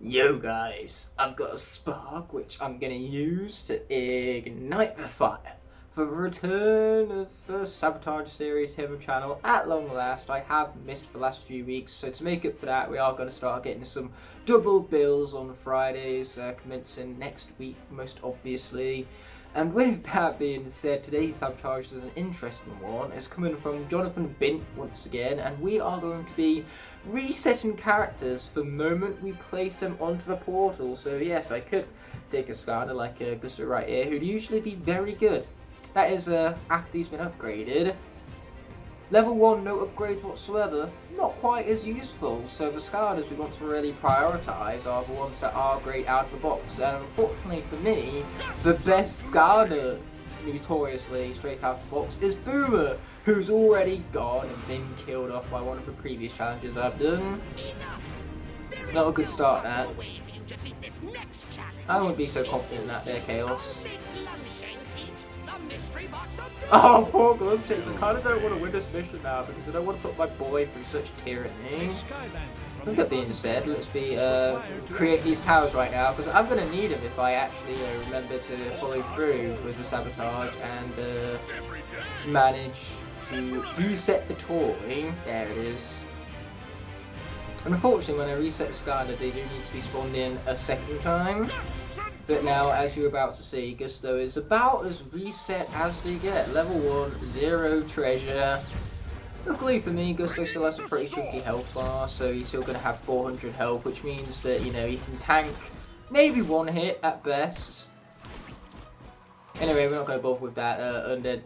Yo guys, I've got a spark which I'm gonna use to ignite the fire for the return of the Sabotage series here on the channel. At long last, I have missed the last few weeks, so to make up for that, we are going to start getting some double bills on Fridays, commencing next week, most obviously. And with that being said, today's Sabotage is an interesting one. It's coming from Jonathan Bint once again, and we are going to be resetting characters the moment we place them onto the portal. So yes, I could take a Skylander like Gusto right here, who'd usually be very good. That is after he's been upgraded. Level 1, no upgrades whatsoever, not quite as useful, so the Skylanders we want to really prioritise are the ones that are great out of the box. And unfortunately for me, the best Skylander, notoriously straight out of the box, is Boomer, who's already gone and been killed off by one of the previous challenges I've done. Not a good start there. I wouldn't be so confident in that there, Kaos. Oh, poor Glumshakes. I kind of don't want to win this mission now because I don't want to put my boy through such tyranny. With that being said, let's create these towers right now because I'm going to need them if I actually remember to follow through with the Sabotage and manage to reset the toy. There it is. And unfortunately, when I reset Skylander, they do need to be spawned in a second time. But now, as you're about to see, Gusto is about as reset as they get. Level 1, 0 treasure. Luckily for me, Gusto still has a pretty chunky health bar, so he's still going to have 400 health, which means that, you know, he can tank maybe one hit at best. Anyway, we're not going to bother with that undead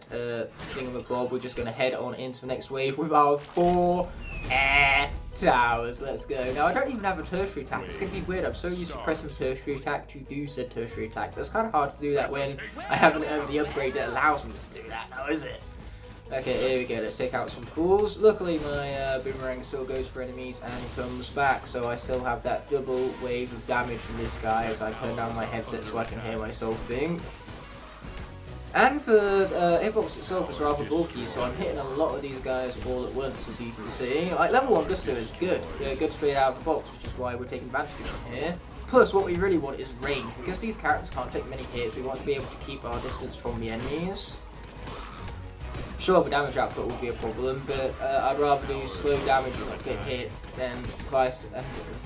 thingamabob. We're just going to head on into the next wave with our 4 air towers. Let's go. Now, I don't even have a tertiary attack. It's going to be weird. I'm so used to pressing tertiary attack to do said tertiary attack. It's kind of hard to do that when I haven't earned the upgrade that allows me to do that now, is it? Okay, here we go. Let's take out some fools. Luckily, my boomerang still goes for enemies and comes back, so I still have that double wave of damage from this guy as I turn down my headset so I can hear myself think. And the hitbox itself is rather bulky, so I'm hitting a lot of these guys all at once, as you can see. Like, level 1 Gusto is good. Good straight out of the box, which is why we're taking advantage of it here. Plus, what we really want is range. Because these characters can't take many hits, we want to be able to keep our distance from the enemies. Sure, the damage output will be a problem, but I'd rather do slow damage and not get hit than vice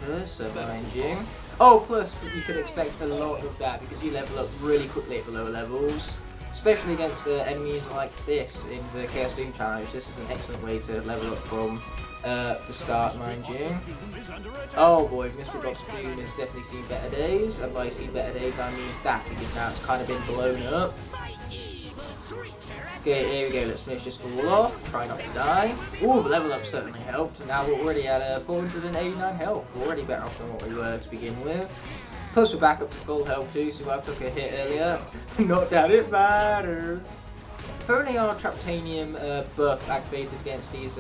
versa, mind you. Oh, plus, you could expect a lot of that because you level up really quickly at the lower levels. Especially against enemies like this in the Chaos Doom challenge. This is an excellent way to level up from the start, mind you. Oh boy, Mystery Box Doom has definitely seen better days. And by seen better days, I mean that, because now it's kind of been blown up. Okay, here we go, let's finish this all off. Try not to die. Ooh, the level up certainly helped. And now we're already at 489 health. We're already better off than what we were to begin with. Plus we're back up to full health too, so I took a hit earlier. Not that it matters. Currently our Traptanium buff activated against these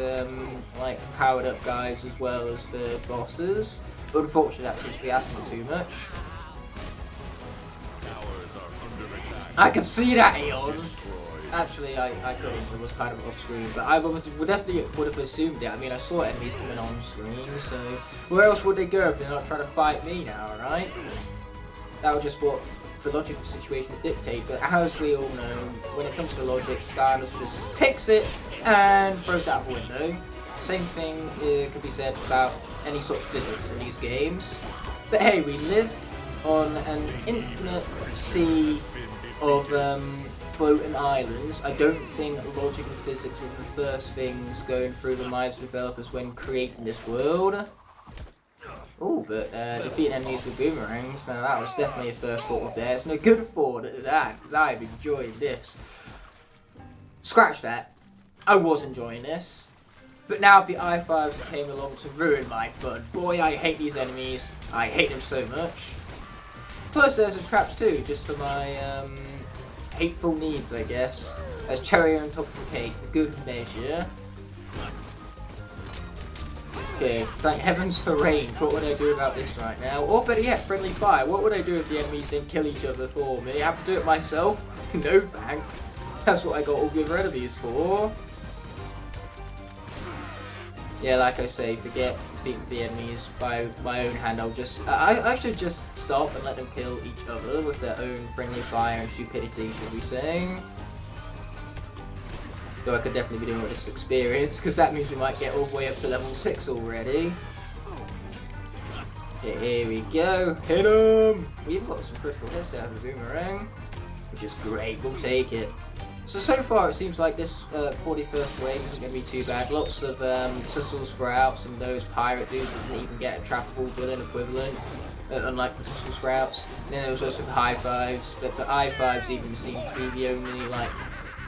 like powered up guys as well as the bosses. But unfortunately that seems to be asking too much. I can see that, Eon! Actually, I couldn't. It was kind of off screen, but I would have assumed it. I mean, I saw enemies coming on screen, so where else would they go if they're not trying to fight me now, right? That was just what the logic of the situation would dictate. But as we all know, when it comes to logic, Skylanders just takes it and throws it out the window. Same thing could be said about any sort of physics in these games. But hey, we live on an infinite sea of floating islands. I don't think logic and physics were the first things going through the minds of developers when creating this world. Oh, but defeating enemies with boomerangs, now that was definitely a first thought of theirs, and a good thought at that, because I've enjoyed this. Scratch that. I was enjoying this. But now the I-5s came along to ruin my fun. Boy, I hate these enemies. I hate them so much. Plus there's the traps too, just for my hateful needs, I guess. As cherry on top of the cake, for good measure. Okay, thank heavens for range. What would I do about this right now? Or better yet, friendly fire. What would I do if the enemies didn't kill each other for me? I have to do it myself? No thanks. That's what I got all the other enemies for. Yeah, like I say, forget defeating the enemies by my own hand. I should just stop and let them kill each other with their own friendly fire and stupidity, should we say? Though I could definitely be doing with this experience, because that means we might get all the way up to level 6 already. Okay, here we go. Hit him! We've got some critical hits there with the boomerang, which is great. We'll take it. So far it seems like this 41st wave isn't going to be too bad. Lots of Tussle Sprouts and those pirate dudes that didn't even get a trappable villain equivalent, unlike the Tussle Sprouts. And then there was also the High Fives, but the High Fives even seem to be the only like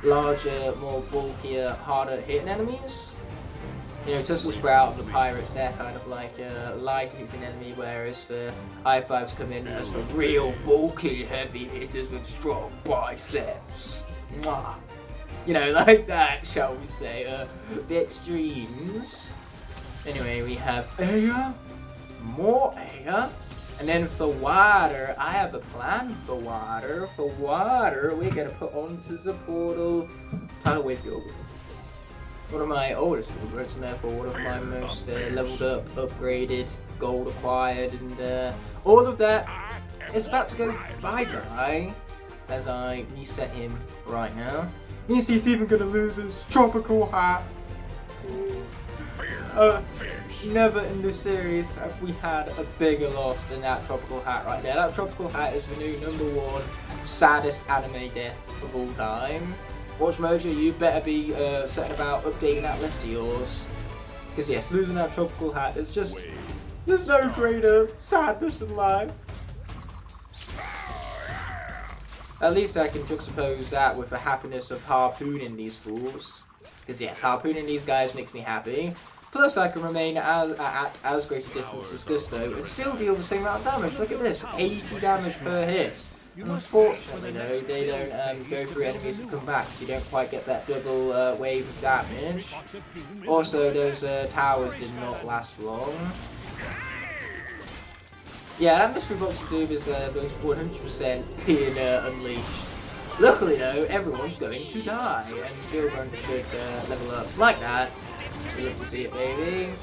larger, more bulkier, harder hitting enemies. You know, Tussle Sprout and the pirates, they're kind of like a light hitting enemy, whereas the High Fives come in as the real bulky heavy hitters with strong biceps. Mwah. You know, like that, shall we say, the extremes. Anyway, we have air, more air, and then for water, I have a plan for water. For water, we're going to put onto the portal Tidal Wave Yogurt. One of my oldest yogurts, and therefore one of my most leveled up, upgraded, gold acquired, and all of that is about to go bye-bye. As I reset him right now. Means he's even gonna lose his tropical hat. Never in this series have we had a bigger loss than that tropical hat right there. That tropical hat is the new #1 saddest anime death of all time. Watch Mojo, you better be setting about updating that list of yours. Because yes, losing that tropical hat is just, there's no greater sadness in life. At least I can juxtapose that with the happiness of harpooning these fools. Because yes, harpooning these guys makes me happy. Plus I can remain at as great a distance as Gusto and still deal the same amount of damage. Look at this, 80 damage per hit. Unfortunately though, they don't go through enemies that come back, so you don't quite get that double wave of damage. Also, those towers did not last long. Yeah, that mystery box of doom is most 100% being unleashed. Luckily though, everyone's going to die, and Skillrun should level up like that. We love to see it, baby.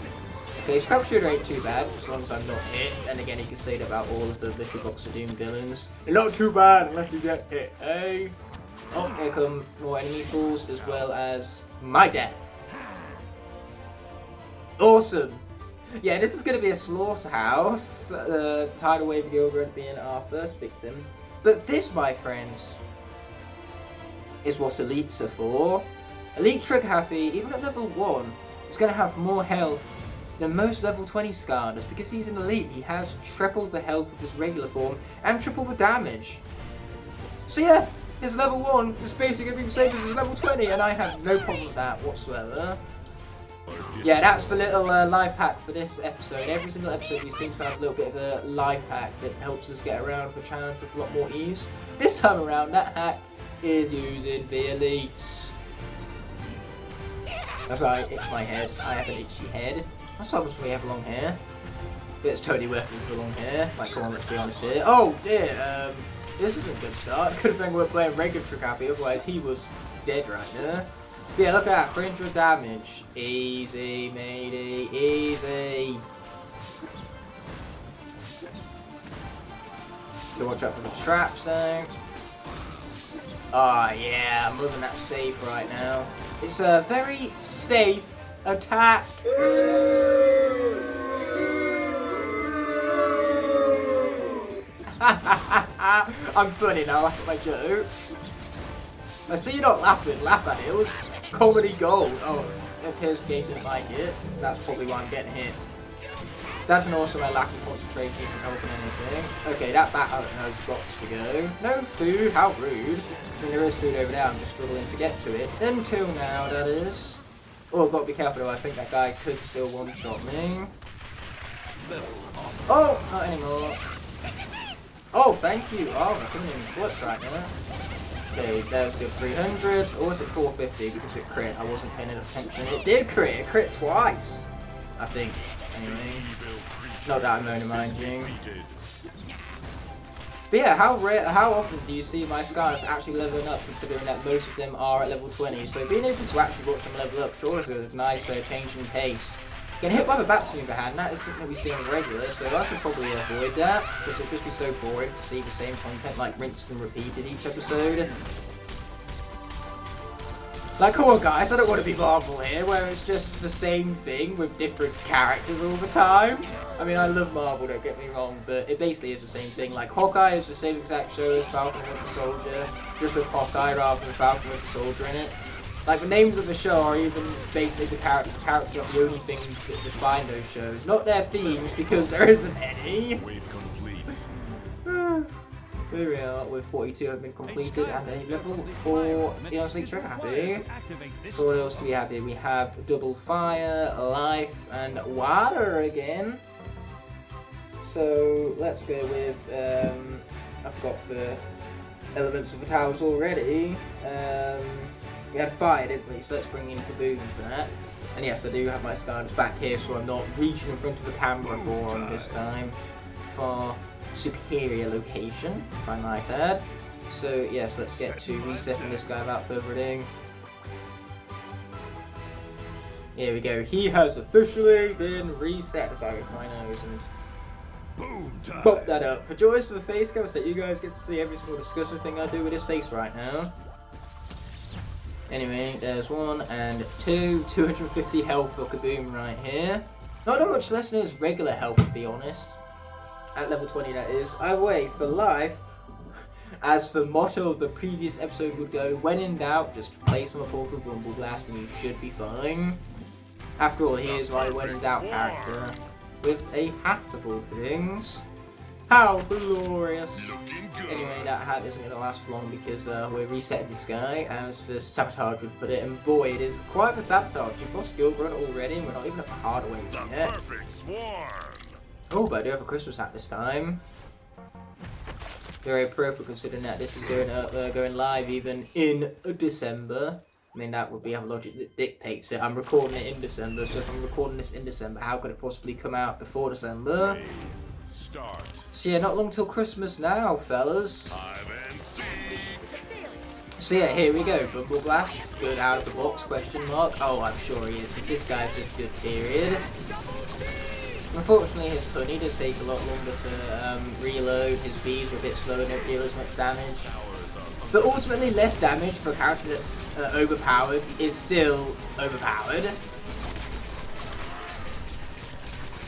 Okay, Scrap Shooter ain't too bad, as long as I'm not hit. And again, you can say that about all of the mystery box of doom villains. They're not too bad unless you get hit, eh? Oh, here come more enemy fools, as well as my death. Awesome! Yeah, this is going to be a slaughterhouse. Tidal Wave Gilbert being our first victim. But this, my friends, is what elites are for. Elite Trigger Happy, even at level 1, is going to have more health than most level 20 Skylanders. Because he's an elite, he has triple the health of his regular form and triple the damage. So yeah, his level 1 is basically going to be the same as his level 20, and I have no problem with that whatsoever. Yeah, that's the little life hack for this episode. Every single episode we seem to have a little bit of a life hack that helps us get around the challenge with a lot more ease. This time around, that hack is using the elites. That's why I itch my head. I have an itchy head. That's obviously we have long hair. But it's totally worth it for long hair. Like, come on, let's be honest here. Oh dear, this isn't a good start. Could have been we're playing regular Trick Happy, otherwise he was dead right there. But yeah, look at that, 300 damage. Easy, matey, easy. So watch out for the traps now. Oh yeah, I'm loving that safe right now. It's a very safe attack. I'm funny now, laugh at my joke. I see you're not laughing, laugh at it. It was comedy gold. Oh, it appears the game didn't like it. That's probably why I'm getting hit. That's an also my lack of concentration isn't helping anything. Okay, that bat has got to go. No food, how rude. I mean, there is food over there, I'm just struggling to get to it. Until now, that is. Oh, I've got to be careful though, I think that guy could still one-shot me. Oh, not anymore. Oh, thank you. Oh, I couldn't even clutch right now. Okay, there's good 300. Or was it 450 because it crit? I wasn't paying attention. It did crit. It crit twice, I think. Anyway, not that I'm moaning, mind you. But yeah, how often do you see my Skylanders actually leveling up, considering that most of them are at level 20? So being able to actually watch them level up sure is a nice change in pace. Getting hit by the bats in the hand, that is something we see on the regular, so I should probably avoid that, because it'd just be so boring to see the same content, like, rinsed and repeated each episode. Like, come on guys, I don't want to be Marvel here, where it's just the same thing with different characters all the time. I mean, I love Marvel, don't get me wrong, but it basically is the same thing. Like, Hawkeye is the same exact show as Falcon and Winter Soldier, just with Hawkeye rather than Falcon and Winter Soldier in it. Like, the names of the show are even basically the characters are the only things that define those shows, not their themes, because there isn't any. Here we are, with 42 have been completed and a level 4 Neon Sleep Trigger happy. So what else do we have here? We have double fire, life, and water again. So let's go with, I forgot the elements of the towers already. We had fire, didn't we? So let's bring in Kaboom for that. And yes, I do have my Skylanders back here, so I'm not reaching in front of the camera for them this time. Far superior location, if I might add. So yes, let's get to resetting this guy without further ado. Here we go. He has officially been reset. As I get my nose and pop that up. For joys of the face cam, so that you guys get to see every single disgusting thing I do with his face right now. Anyway, there's 1 and 2. 250 health for Kaboom right here. Not that much less than his regular health, to be honest. At level 20, that is. Either way, for life, as the motto of the previous episode would go, when in doubt, just place on a portal Rumble Blast and you should be fine. After all, here's my when in doubt character, with a hat of all things. How glorious! Anyway, that hat isn't going to last long because we're resetting this guy, as the Sabotage would put it, and boy, it is quite the Sabotage. You've lost skill run already, and we're not even at the hard waves yet. Oh, but I do have a Christmas hat this time. Very appropriate considering that this is going live even in December. I mean, that would be how logic that dictates it. I'm recording it in December, so if I'm recording this in December, how could it possibly come out before December? Start. So yeah, not long till Christmas now, fellas. So yeah, here we go. Rumble Blast, good out of the box, question mark. Oh, I'm sure he is, because this guy's just good, period. Unfortunately, his honey does take a lot longer to reload, his bees are a bit slower, don't deal as much damage. But ultimately, less damage for a character that's overpowered is still overpowered.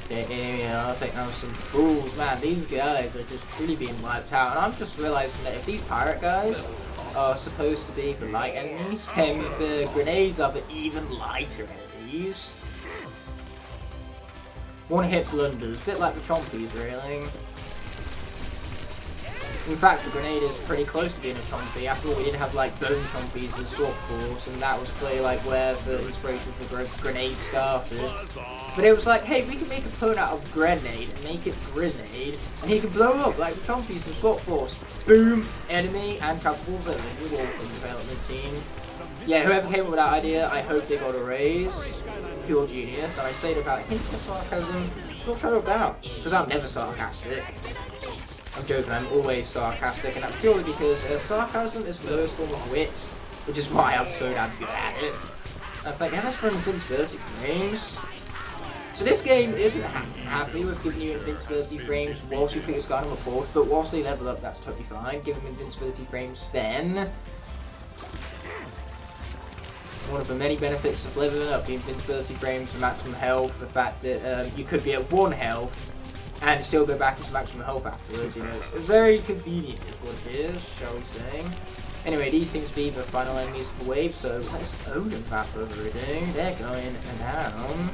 Okay, here we are, taking on some fools. Man, these guys are just really being wiped out. And I'm just realising that if these pirate guys are supposed to be the light enemies, then the grenades are the even lighter enemies. One-hit blunders, a bit like the Chompies, really. In fact, the grenade is pretty close to being a Chompy. After all, we did have like Bone Chompies and Sword Force, and that was clearly like where the inspiration for grenade started. But it was like, hey, we can make a opponent out of grenade and make it grenade, and he can blow up like the Chompies from Sword Force. Boom, enemy and trappable villain. You're welcome, development team. Yeah, whoever came up with that idea, I hope they got a raise. Pure genius, and I say it about a hint of sarcasm, not sure about, because I'm never sarcastic. I'm joking, I'm always sarcastic, and that's purely because sarcasm is the lowest form of wit, which is why I'm so damn good at it. And thank goodness for invincibility frames. So this game isn't happy with giving you invincibility frames whilst you put your Skylander on the board, but whilst they level up, that's totally fine. Give them invincibility frames then. One of the many benefits of leveling up the invincibility frames to maximum health, the fact that you could be at 1 health and still go back to maximum health afterwards, you know, it's very convenient is what it is, shall we say. Anyway, these seem to be the final enemies of the wave, so let's own them without further ado. They're going down.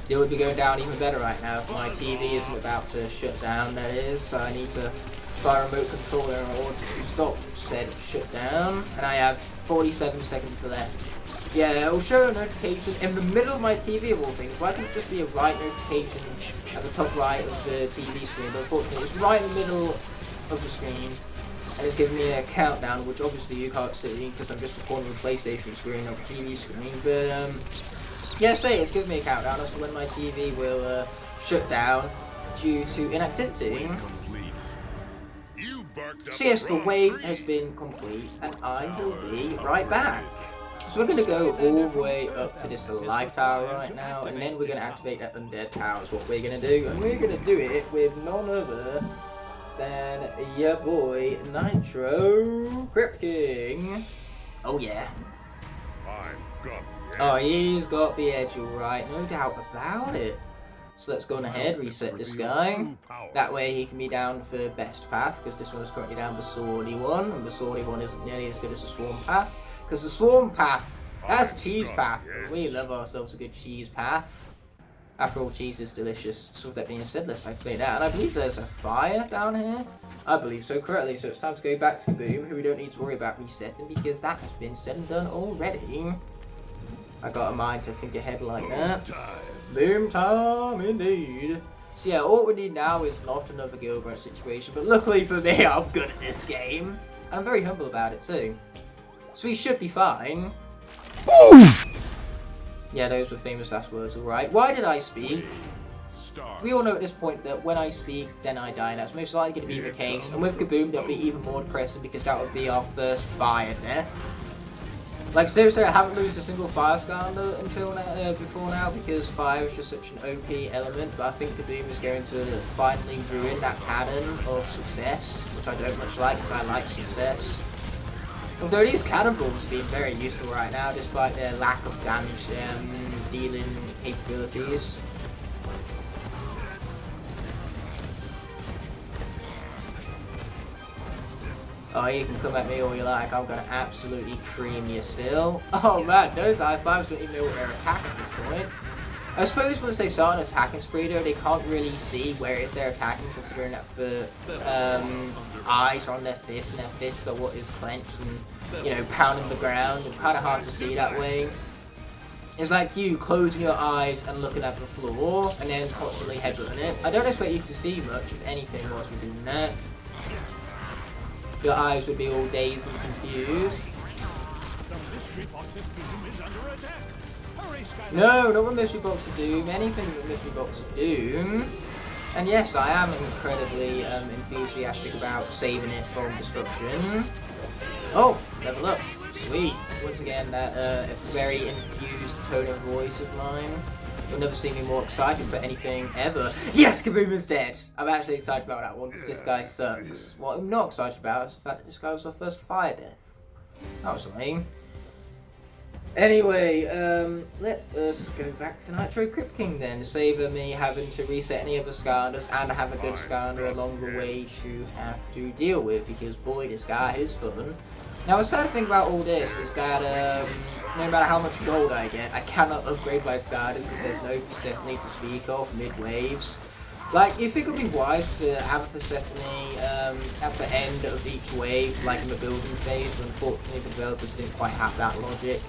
It would be going down even better right now if my TV isn't about to shut down, that is, so I need to buy a remote controller in order to stop said shutdown, and I have 47 seconds left. Yeah, it will show a notification in the middle of my TV of all things. Why can't it just be a right notification at the top right of the TV screen? But unfortunately, it's right in the middle of the screen, and it's giving me a countdown, which obviously you can't see because I'm just recording the PlayStation screen or the TV screen. But yeah, it's giving me a countdown as to when my TV will shut down due to inactivity. So yes, the wave has been complete, and I will be right back. So we're going to go all the way up to this life tower right now, and then we're going to activate that undead tower is what we're going to do. And we're going to do it with none other than your boy Nitro Crypt King. Oh yeah. Oh, he's got the edge alright, no doubt about it. So let's go on ahead, reset this guy. That way he can be down for best path, because this one is currently down the swordy one, and the swordy one isn't nearly as good as the swarm path. Because the swarm path, that's a cheese path. We love ourselves a good cheese path. After all, cheese is delicious. So with that being said, let's activate that. And I believe there's a fire down here. I believe so correctly. So it's time to go back to Boom, who we don't need to worry about resetting, because that has been said and done already. I got a mind to think ahead like that. Boom time indeed. So yeah, all we need now is not another Gilbert situation, but luckily for me, I'm good at this game. I'm very humble about it too. So we should be fine. Yeah, those were famous last words, alright. Why did I speak? We all know at this point that when I speak, then I die. That's most likely going to be the case. And with Kaboom, that'll be even more depressing because that would be our first fire death. Like seriously, I haven't lost a single fire Skylander until now, before now, because fire is just such an OP element. But I think Kaboom is going to finally ruin that pattern of success, which I don't much like because I like success. Although these cannonballs have been very useful right now, despite their lack of damage dealing capabilities. Oh, you can come at me all you like, I'm gonna absolutely cream you still. Oh man, those I-5s don't even know what they're attacking at this point. I suppose once they start an attacking spree though, they can't really see where it is they're attacking, considering that the eyes are on their fists, and their fists are what is clenched and, you know, pounding the ground. It's kind of hard to see that way. It's like you closing your eyes and looking at the floor, and then constantly headbutting it. I don't expect you to see much of anything whilst you're doing that. Your eyes would be all dazed and confused. No, not the Mystery Box of Doom, anything but Mystery Box of Doom. And yes, I am incredibly enthusiastic about saving it from destruction. Oh, level up. Sweet. Once again, that very infused tone of voice of mine. You'll never see me more excited for anything ever. Yes, Kaboom is dead. I'm actually excited about that one because this guy sucks. What I'm not excited about is the fact that this guy was our first fire death. That was lame. Anyway, let us go back to Nitro Crypt King then, save me having to reset any of the Skylanders and have a good Skylander along the way to have to deal with, because boy, this guy is fun. Now, the sad thing about all this is that no matter how much gold I get, I cannot upgrade my Skylanders because there's no Persephone to speak of mid-waves. Like, you think it would be wise to have a Persephone at the end of each wave, like in the building phase, but unfortunately the developers didn't quite have that logic.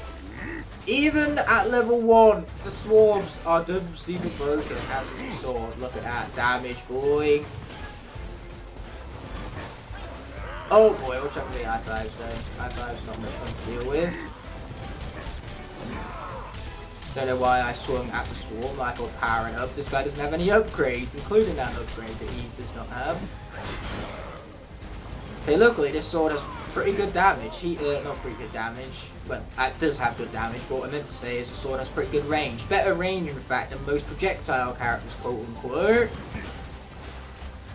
Even at level 1, the swarms are dumb, stupid, broken, as we saw. Look at that damage, boy. Oh boy, watch out for the I-5s though. I-5's not much fun to deal with. Don't know why I swung at the swarm. I thought powering up. This guy doesn't have any upgrades, including that upgrade that he does not have. Okay, luckily this sword has pretty good damage. Not pretty good damage, but it does have good damage. But what I meant to say is the sword has pretty good range. Better range, in fact, than most projectile characters, quote unquote.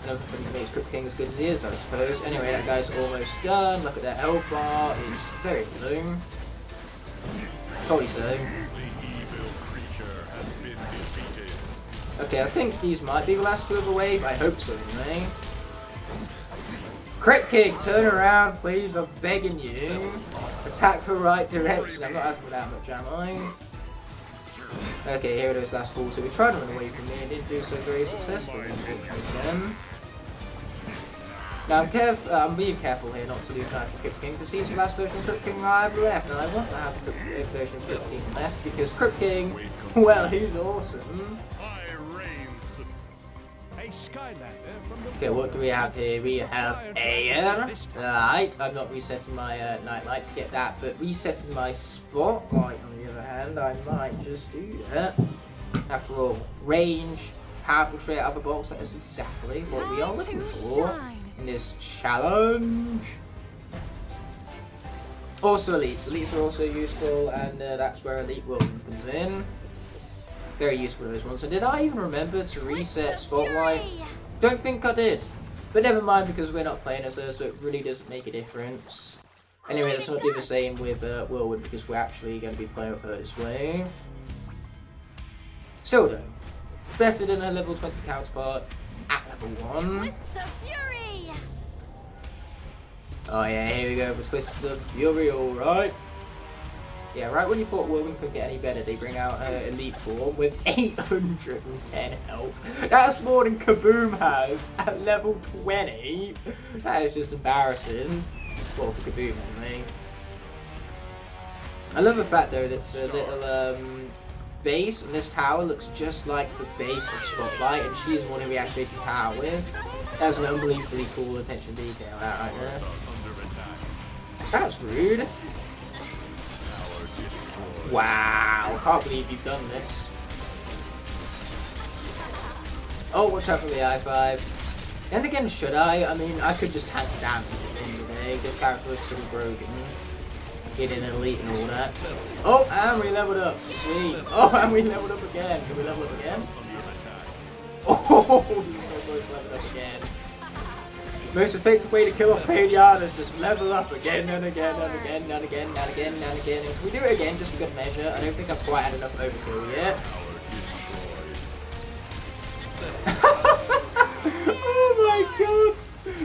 Another thing that makes Crypt King as good as he is, I suppose. Anyway, that guy's almost done. Look at that health bar. It's very low. Totally so. Okay, I think these might be the last two of the wave. I hope so, anyway. Crypt King, turn around, please. I'm begging you. Attack the right direction. I'm not asking for that much, am I? Okay, here are those last four. So we tried to run away from me and didn't do so very successfully, unfortunately. Now I'm being careful here not to lose Nitro Crypt King, because he's the last version of Crypt King I have left, and I want to have the version of Crypt King left, because Crypt King, well, he's awesome. Okay, what do we have here? We have air. Light. I'm not resetting my nightlight to get that, but resetting my spotlight on the other hand, I might just do that. After all, range, powerful straight out of the box, that is exactly what we are looking for in this challenge. Also elites. Elites are also useful, and that's where elite whirlwind comes in. Very useful those ones. And did I even remember to reset Spotlight? Don't think I did. But never mind, because we're not playing as her, so it really doesn't make a difference. Anyway, let's not do the same with Whirlwind, because we're actually going to be playing with her this wave. Still though, better than her level 20 counterpart at level 1. Oh yeah, here we go for Twists of Fury, alright. Yeah, right when you thought Whirlwind couldn't get any better, they bring out her elite form with 810 health. That's more than Kaboom has at level 20. That is just embarrassing. Well, for Kaboom anyway. I love the fact though that the little base on this tower looks just like the base of Spotlight, and she's the one who we activate the tower with. That's an unbelievably cool attention to detail that right there. That's rude. Wow, can't believe you've done this. Oh, watch out for the I-5. And again, should I? I mean, I could just tank damage at the end of the day. This character is pretty broken. Getting an elite and all that. Oh, and we leveled up. Sweet. Oh, and we leveled up again. Can we level up again? Oh, we so close to leveled up again. Most effective way to kill off Payard is just level up again and again and again and again and again and again. And can we do it again just for good measure? I don't think I've quite had enough overkill yet. Oh my god!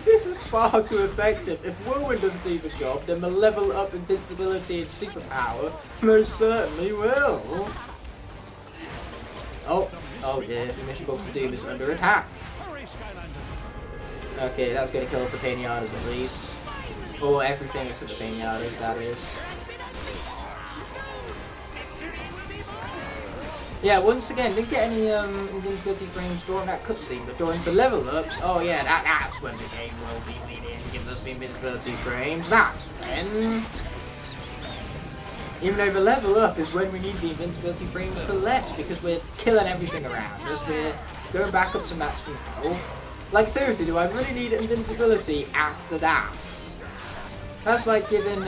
This is far too effective. If Whirlwind doesn't do the job, then the level up invincibility and superpower most certainly will. Oh dear, the mission box of Doom is under attack. Okay, that's going to kill off the Pinatas at least. Or everything except the Pinatas, that is. Yeah, once again, didn't get any invincibility frames during that cutscene, but during the level ups, oh yeah, that's when the game will be leading and gives us the invincibility frames. That's when. Even though the level up is when we need the invincibility frames for less, because we're killing everything around us. We're going back up to maximum health. Like seriously, do I really need invincibility after that? That's like giving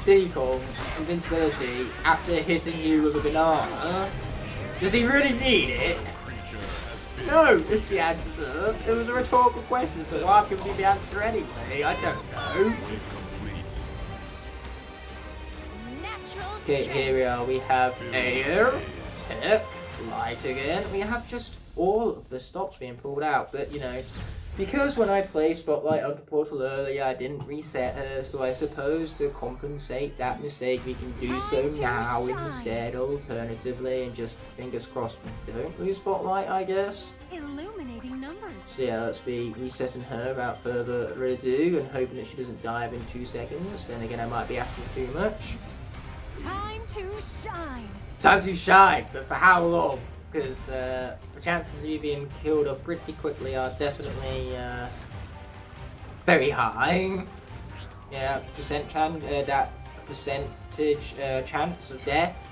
Diddy Kong invincibility after hitting you with a banana. Does he really need it? No, is the answer. It was a rhetorical question, so why give me the answer anyway? I don't know. Okay, here we are. We have air, tech, light again. We have just all of the stops being pulled out, but you know, because when I played Spotlight on the portal earlier, I didn't reset her, so I suppose to compensate that mistake, we can do so now instead, alternatively, and just fingers crossed we don't lose Spotlight, I guess. Illuminating numbers. So yeah, let's be resetting her without further ado and hoping that she doesn't die within 2 seconds. Then again, I might be asking too much. Time to shine. Time to shine, but for how long? Because the chances of you being killed off pretty quickly are definitely very high. Yeah, that percentage chance of death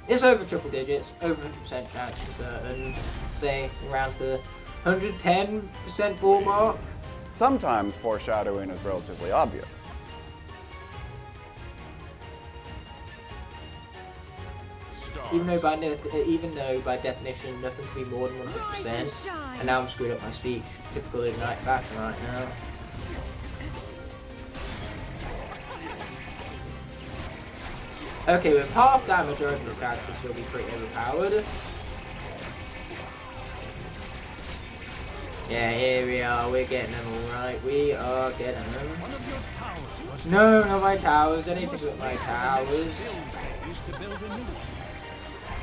is over triple digits, over 100% chance for certain. Say around the 110% ballpark. Sometimes foreshadowing is relatively obvious. Even though by definition nothing can be more than 100%, and now I'm screwed up my speech. Typical Igknight fashion right now. Okay, with half damage, I reckon this character will still be pretty overpowered. Yeah, here we are. We're getting them alright. We are getting them. No, not my towers. Anything but my towers.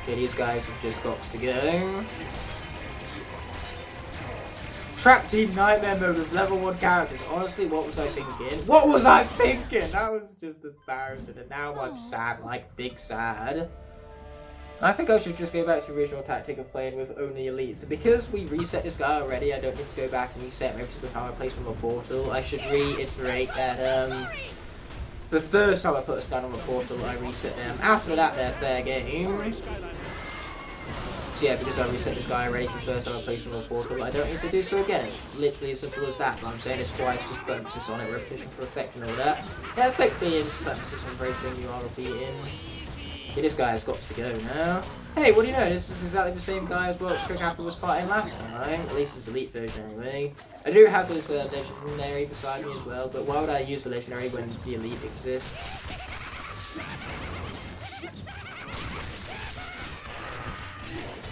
Okay, these guys have just got to go. Trap Team Nightmare mode with level 1 characters. Honestly, what was I thinking? What was I thinking? That was just embarrassing. And now I'm sad, like big sad. I think I should just go back to the original tactic of playing with only elites. Because we reset this guy already, I don't need to go back and reset him every single time I place from a portal. I should reiterate that the first time I put a stun on the portal, I reset them. After that, they're fair game. So yeah, because I reset this guy already for the first time I placed on the portal, I don't need to do so again. It's literally as simple as that, but I'm saying this twice, just put emphasis on it, repetition for effect and all that. Yeah, effect being put emphasis on everything you are repeating. Okay, this guy has got to go now. Hey, what do you know? This is exactly the same guy as what Trigger Happy was fighting last time. At least it's elite version anyway. I do have this legendary beside me as well, but why would I use the legendary when the elite exists?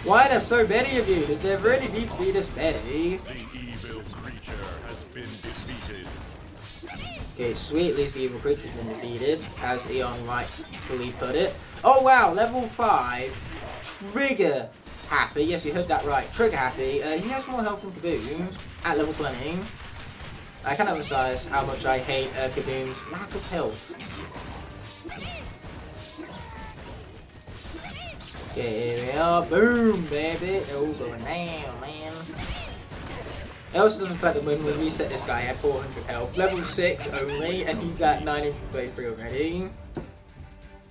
Why are there so many of you? Does there really need to be this many? The evil creature has been defeated. Okay, sweet, at least the evil creature's been defeated, as Eon rightfully put it. Oh wow, level 5, Trigger Happy, yes you heard that right, Trigger Happy, he has more health than Kaboom, at level 20. I can't emphasize how much I hate Kaboom's lack of health. Okay, here we are, boom baby, they're all going down, man. It also doesn't affect that when we reset this guy, he had 400 health, level 6 only, and he's at 933 already.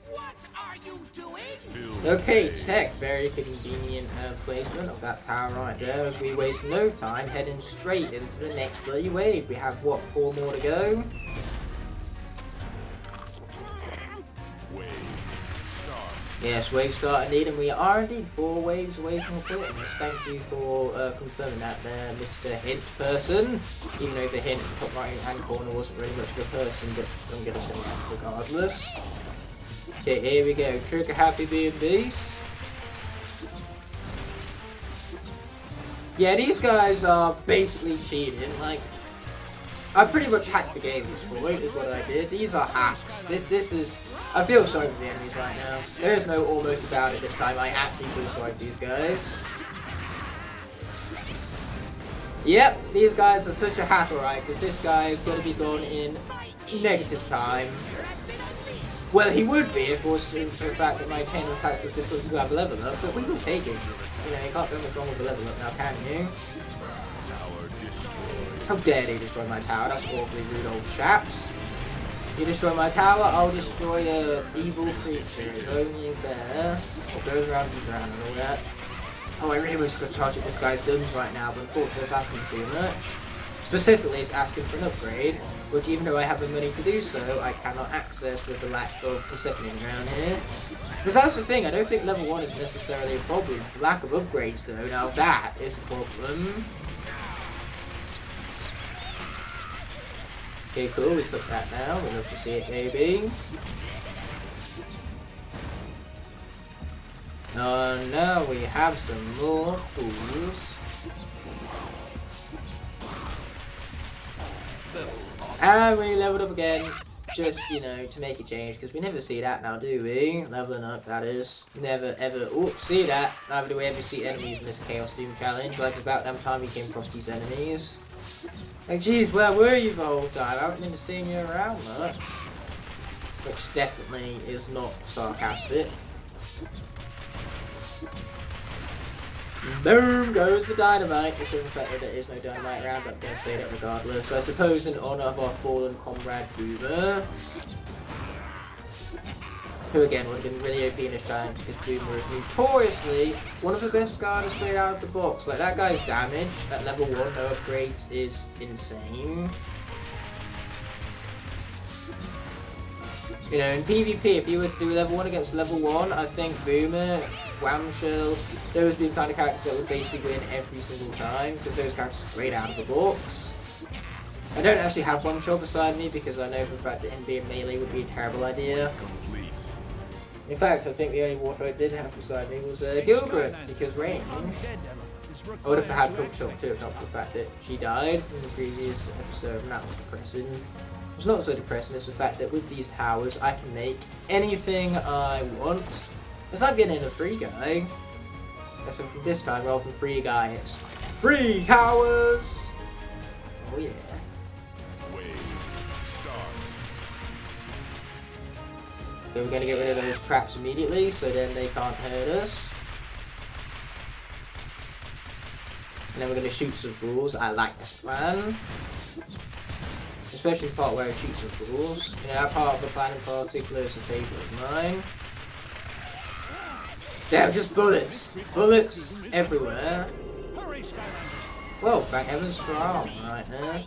What are you doing? Okay, tech, very convenient placement of that tower right there, as we waste no time heading straight into the next bloody wave. We have, what, 4 more to go? Yes, wave start indeed, and we are indeed 4 waves away from completing this. Thank you for confirming that there, Mr. Hint person. Even though the hint in the top right hand corner wasn't really much of a person, but I'm going to say that regardless. Okay, here we go. Trigger Happy being beast. Yeah, these guys are basically cheating. Like, I pretty much hacked the game at this point, is what I did. These are hacks. This is... I feel sorry for the enemies right now. There is no almost about it this time. I actually feel sorry for these guys. Yep, these guys are such a hack, alright, because this guy is going to be gone in negative time. Well, he would be if it was for the fact that my chain of attack was difficult to grab a level up, but we will take it. You know, you can't go much wrong with a level up now, can you? How dare they destroy my tower? That's awfully rude, old chaps. You destroy my tower, I'll destroy a evil creature. It's only fair. It goes around the ground and all that. Oh, I really wish I could charge at this guy's guns right now, but unfortunately it's asking too much. Specifically, it's asking for an upgrade, which even though I have the money to do so, I cannot access with the lack of Persephone around here. Because that's the thing, I don't think level 1 is necessarily a problem. The lack of upgrades though, now that is a problem. Okay, cool, we took that now, we'd love to see it maybe. Oh no, we have some more fools. And we leveled up again, just, you know, to make a change, because we never see that now, do we? Leveling up, that is. Never ever, oh, see that. Neither do we ever see enemies in this Chaos Doom challenge, like about that time we came across these enemies. Like, geez, where were you the whole time? I haven't been seeing you around much. Which definitely is not sarcastic. Boom goes the dynamite. It's the fact that there is no dynamite around, but I'm going to say that regardless. So I suppose in honour of our fallen comrade Boomer, who again would have been really OP in this time, because Boomer is notoriously one of the best Skylanders straight out of the box. Like, that guy's damage at level 1, no upgrades, is insane. You know, in PvP, if you were to do level 1 against level 1, I think Boomer, Whamshell, those would be the kind of characters that would basically win every single time, because those characters are straight out of the box. I don't actually have Whamshell beside me, because I know for the fact that him being melee would be a terrible idea. In fact, I think the only water I did have beside me was Gilbert, because range. I would have had Hookshot too, if not for the fact that she died in the previous episode, and that was depressing. It's not so depressing, it's the fact that with these towers I can make anything I want. It's like getting a free guy. So from this time, rather than free guy, it's free towers! Oh yeah. So we're going to get rid of those traps immediately, so then they can't hurt us. And then we're going to shoot some fools. I like this plan. Especially the part where I shoot some fools. You know, that part of the plan in particular is a favourite of mine. They're just bullets. Bullets everywhere. Hurry, Skylander. Well, thank heavens for arm right now.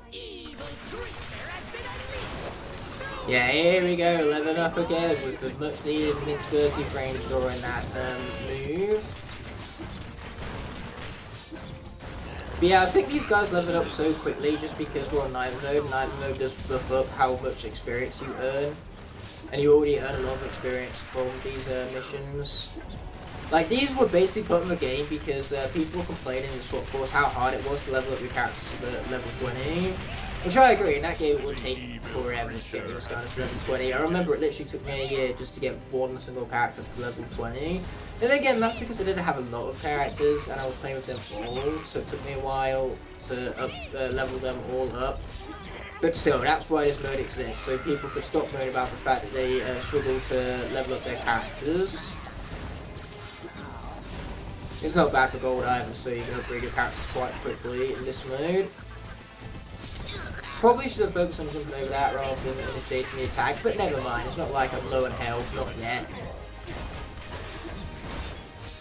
Yeah, here we go, leveling up again with the much needed mid 30 frames during that move. But yeah, I think these guys leveled up so quickly just because we're on Night Mode. Night Mode does buff up how much experience you earn. And you already earn a lot of experience from these missions. Like, these were basically put in the game because people were complaining in Swap Force how hard it was to level up your characters to level 20. Which I agree, in that game it would take forever to get those guys to level 20. I remember it literally took me a year just to get one single character to level 20. And again, that's because I didn't have a lot of characters and I was playing with them all, so it took me a while to level them all up. But still, that's why this mode exists, so people could stop moaning about the fact that they struggle to level up their characters. It's not bad for gold either, so you can upgrade your characters quite quickly in this mode. Probably should have focused on something over that rather than initiating the attack, but never mind, it's not like I'm low in health, not yet.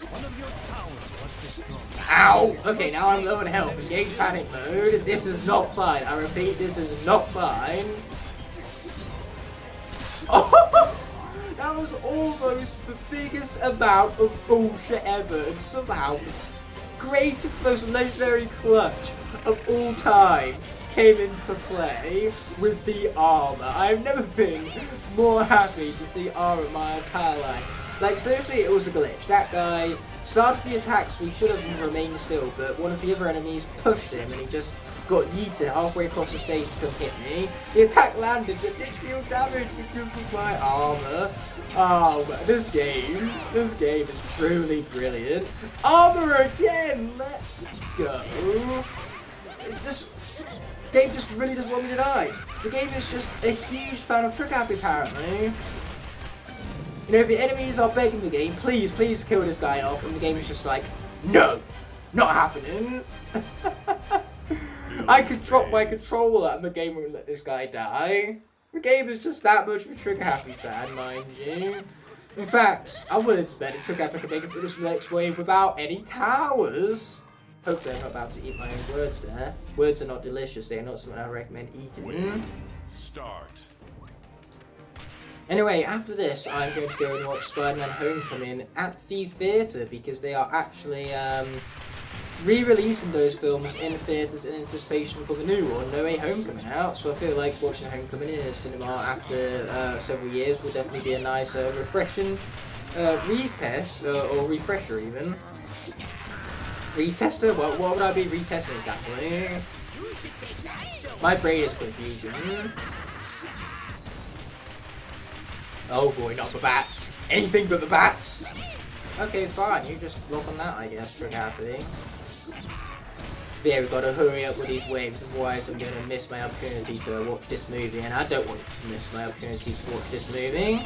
One of your towers was destroyed. Ow! Okay, now I'm low in health. Engage panic mode. This is not fine. I repeat, this is not fine. Oh! That was almost the biggest amount of bullshit ever, and somehow the greatest, most legendary clutch of all time came into play with the armor. I've never been more happy to see armor in my entire life. Like, seriously, it was a glitch. That guy started the attacks, we should have remained still, but one of the other enemies pushed him and he just got yeeted halfway across the stage to come hit me. The attack landed, but didn't deal damage because of my armor. Oh, but this game is truly brilliant. Armor again, let's go. The game just really doesn't want me to die. The game is just a huge fan of Trick Happy, apparently. You know, if the enemies are begging the game, please, please kill this guy off, and the game is just like, no, not happening. I could drop my controller and the game won't let this guy die. The game is just that much of a Trick Happy fan, mind you. In fact, I'm willing to bet that Trick Happy can make it through this next wave without any towers. Hopefully I'm not about to eat my own words there. Words are not delicious, they are not something I recommend eating. Start. Anyway, after this, I'm going to go and watch Spider-Man Homecoming at the theatre because they are actually re-releasing those films in theatres in anticipation for the new one, No Way Home, coming out. So I feel like watching Homecoming in a cinema after several years will definitely be a nice, refreshing retest, or refresher even. Retester? What would I be retesting exactly? My brain is confusion. Oh boy, not the bats. Anything but the bats. Okay, fine. You just look on that, I guess, Trick Happy. But yeah, we've got to hurry up with these waves, otherwise I'm going to miss my opportunity to watch this movie, and I don't want to miss my opportunity to watch this movie.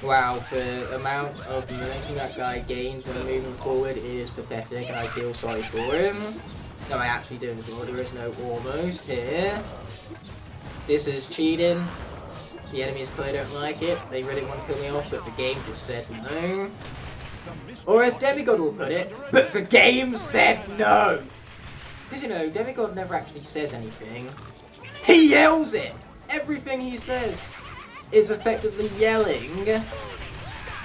Wow, the amount of momentum that guy gains when moving forward is pathetic, and I feel sorry for him. No, I actually do as well. There is no almost here. This is cheating. The enemies clearly don't like it. They really want to kill me off, but the game just said no. Or as Demigod will put it, but the game said no! Because, you know, Demigod never actually says anything. He yells it! Everything he says is effectively yelling.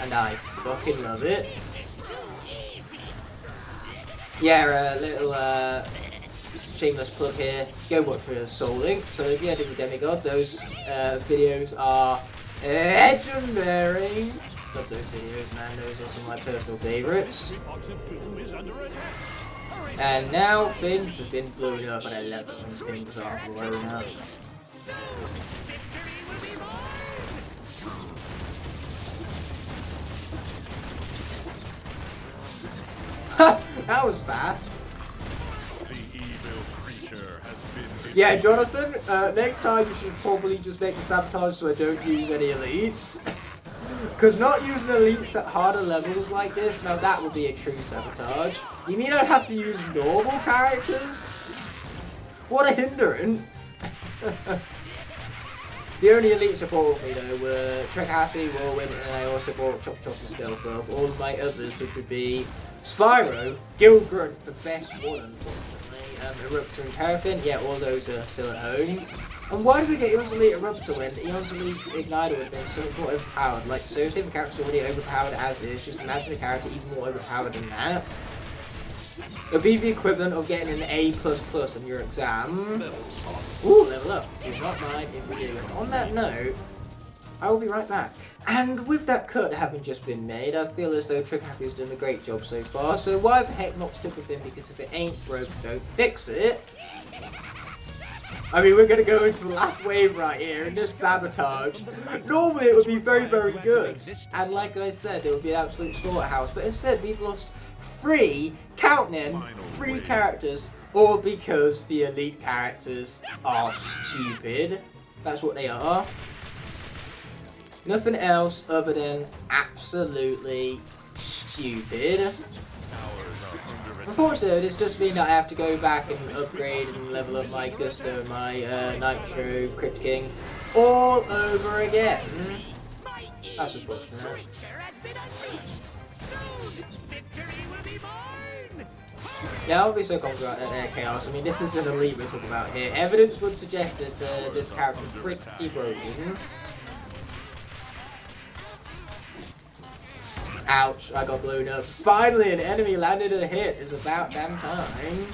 And I fucking love it. Yeah, a little shameless plug here. Go watch for Soul Link. So if you're doing Demigod, those videos are legendary. Love those videos, man. Those are some of my personal favourites. And now things have been blown up, and I love it when things are blown up. Ha! That was fast. The evil creature has been Yeah, Jonathan, next time you should probably just make a sabotage so I don't use any elites. Because not using elites at harder levels like this, now that would be a true sabotage. You mean I'd have to use normal characters? What a hindrance. The only elite support with me though were Trick Happy, Whirlwind, and I also bought Chop Chop and Stealth Up. All of my others, which would be Spyro, Guild Grunt, the best one unfortunately, Eruptor and Terrafin, yeah, all those are still at home. And why did we get Eon's Elite Eruptor when Eon's Elite Igknight would have been so much more overpowered? Like, seriously, the character's already overpowered as is, just imagine a character even more overpowered than that. It would be the equivalent of getting an A++ on your exam. Ooh, level up. Do not mind if we do. And on that note, I will be right back. And with that cut having just been made, I feel as though Trick Happy has done a great job so far, so why the heck not stick with him, because if it ain't broke, don't fix it. I mean, we're going to go into the last wave right here, and this Sabotage. Normally it would be very, very good, and like I said, it would be an absolute slaughterhouse, but instead we've lost 3, count them, 3 characters, all because the elite characters are stupid. That's what they are. Nothing else other than absolutely stupid. Unfortunately, this does mean that I have to go back and upgrade and level up my Gusto, my Nitro, Crypt King, all over again. That's unfortunate. Yeah, I'll be so confident about that Chaos. I mean, this is an elite we're talking about here. Evidence would suggest that this character's pretty broken. Ouch, I got blown up. Finally, an enemy landed a hit. It's about damn time.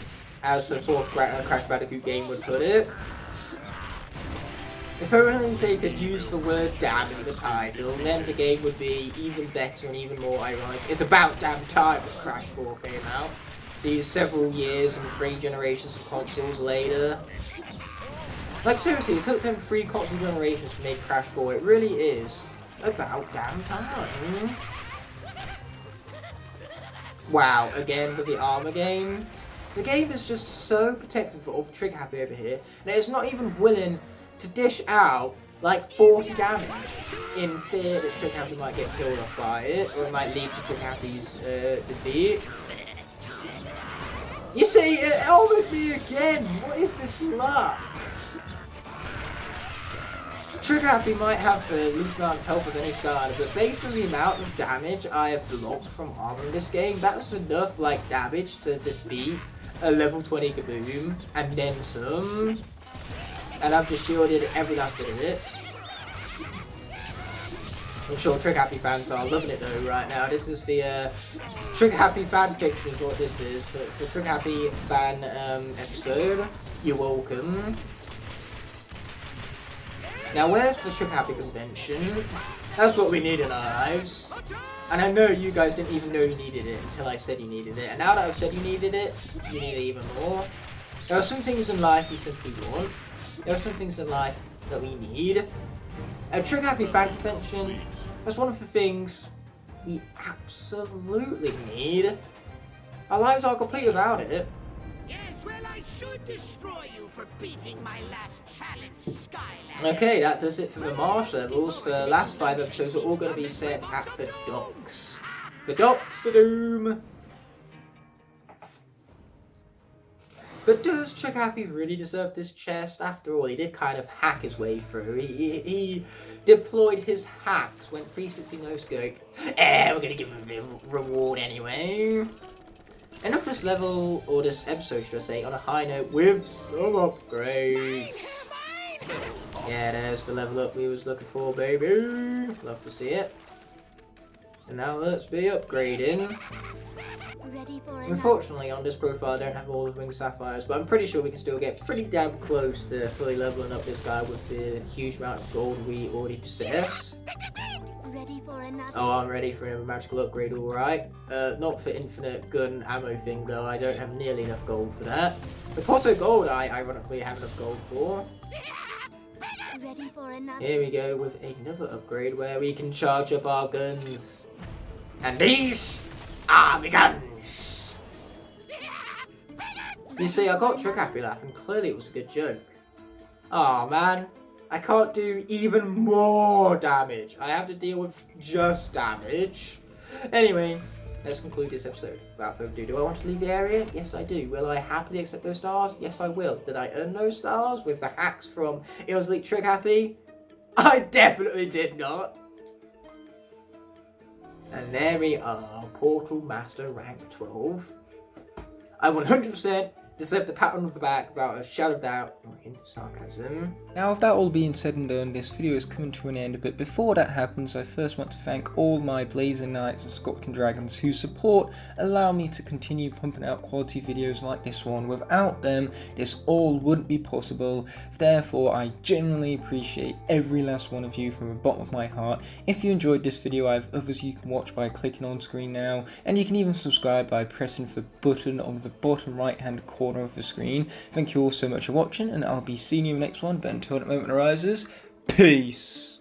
As the 4th Crash Bandicoot game would put it. If only they could use the word damn in the title, then the game would be even better and even more ironic. It's about damn time that Crash 4 came out. These several years and 3 generations of consoles later. Like seriously, it took them 3 console generations to make Crash 4. It really is about damn time. Wow, again with the armor game. The game is just so protective of Trick Happy over here, and it's not even willing to dish out like 40 damage in fear that Trick Happy might get killed off by it, or it might lead to Trick Happy's defeat. You see, it elbowed me again! What is this luck? Trick Happy might have the least amount of health of any Skylander, but based on the amount of damage I have blocked from armor in this game, that's enough like damage to defeat a level 20 Kaboom, and then some. And I've just shielded every last bit of it. I'm sure Trick Happy fans are loving it though right now. This is the Trick Happy fan fiction is what this is. For Trick Happy fan episode, you're welcome. Now where's the Trick Happy convention? That's what we need in our lives. And I know you guys didn't even know you needed it until I said you needed it. And now that I've said you needed it, you need it even more. There are some things in life we simply want. There are some things in life that we need. A Trick Happy fan convention, that's one of the things we absolutely need. Our lives are complete without it. Yes, well, I should destroy you for beating my last challenge, Skylander. Okay, that does it for the marsh levels. The last 5 episodes are all going to be set at the docks. The docks of doom. But does Trick Happy really deserve this chest? After all, he did kind of hack his way through. He deployed his hacks, went 360 no scope. We're going to give him a reward anyway. End of this level, or this episode should I say, on a high note with some upgrades. Yeah, there's the level up we was looking for, baby. Love to see it. And now let's be upgrading. Ready for Unfortunately, on this profile I don't have all the winged sapphires, but I'm pretty sure we can still get pretty damn close to fully leveling up this guy with the huge amount of gold we already possess. Ready for another. Oh, I'm ready for another magical upgrade, alright. Not for infinite gun ammo thing though, I don't have nearly enough gold for that. The Porto Gold I ironically have enough gold for. Ready for another. Here we go with another upgrade where we can charge up our guns. And these are the guns! You see, I got Trick Happy laugh and clearly it was a good joke. Aw man, I can't do even more damage. I have to deal with just damage. Anyway, let's conclude this episode. Without further ado, do I want to leave the area? Yes I do. Will I happily accept those stars? Yes I will. Did I earn those stars with the hacks from Eon's Elite Trick Happy? I definitely did not. And there we are, Portal Master rank 12. I 100% deserve the pat on the back without a shadow of doubt or hint of sarcasm. Now, with that all being said and done, this video is coming to an end, but before that happens, I first want to thank all my Blazing Knights and Scorpion Dragons whose support allow me to continue pumping out quality videos like this one. Without them, this all wouldn't be possible. Therefore, I genuinely appreciate every last one of you from the bottom of my heart. If you enjoyed this video, I have others you can watch by clicking on screen now, and you can even subscribe by pressing the button on the bottom right hand corner of the screen. Thank you all so much for watching, and I'll be seeing you in the next one, but until that moment arises, peace!